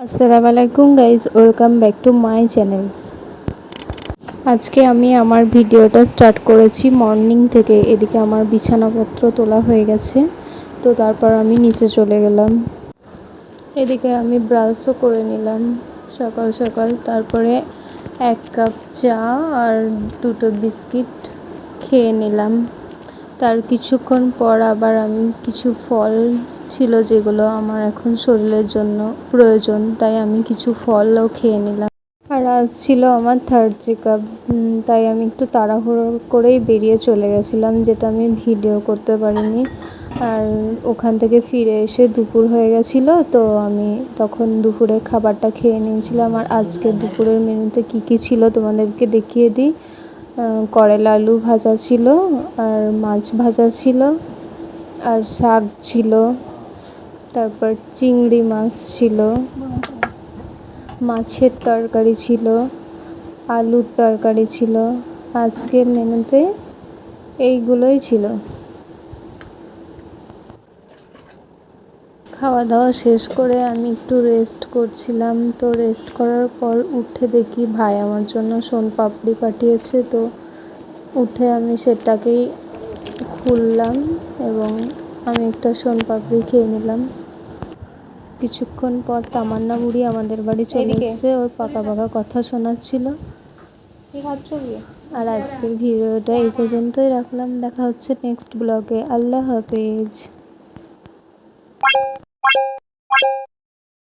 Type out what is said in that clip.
আসসালামু আলাইকুম guys, welcome back to my channel. আজকে আমি আমার ভিডিওটা স্টার্ট করেছি মর্নিং থেকে। এদিকে আমার বিছানাপত্র তোলা হয়ে গেছে, তো তারপর আমি নিচে চলে গেলাম। এদিকে আমি ব্রাশও করে নিলাম সকাল সকাল। তারপরে 1 কাপ চা আর 2টো বিস্কিট খেয়ে নিলাম। তার কিছুক্ষণ পর আবার আমি কিছু ফল ছিল যেগুলো আমার এখন শরীরের জন্য প্রয়োজন, তাই আমি কিছু ফলও খেয়ে নিলাম। আর আজ ছিল আমার 3rd চেকআপ, তাই আমি একটু তাড়াহুড়ো করেই বেরিয়ে চলে গেছিলাম, যেটা আমি ভিডিও করতে পারিনি। আর ওখান থেকে ফিরে এসে দুপুর হয়ে গেছিলো, তো আমি তখন দুপুরে খাবারটা খেয়ে নিয়েছিলাম। আর আজকে দুপুরের মেনুতে কী ছিল তোমাদেরকে দেখিয়ে দিই। করলা আলু ভাজা ছিল, আর মাছ ভাজা ছিল, আর শাক ছিল, তারপর চিংড়ি মাছ ছিল, মাছের তরকারি ছিল, আলুর তরকারি ছিল। আজকের মেনুতে এইগুলোই ছিল। খাওয়া দাওয়া শেষ করে আমি একটু রেস্ট করছিলাম। তো রেস্ট করার পর উঠে দেখি ভাই আমার জন্য সোনপাপড়ি পাঠিয়েছে। তো উঠে আমি সেটাকেই খুললাম এবং আমি একটা সোনপাপড়ি খেয়ে নিলাম। কিছুক্ষণ পর তামান্না বুড়ি আমাদের বাড়ি চলে এসেছে, ওর পাকা পাকা কথা শোনাচ্ছিল। আর আজকের ভিডিওটা এই পর্যন্তই রাখলাম। দেখা হচ্ছে নেক্সট ব্লগে। আল্লাহ হাফেজ।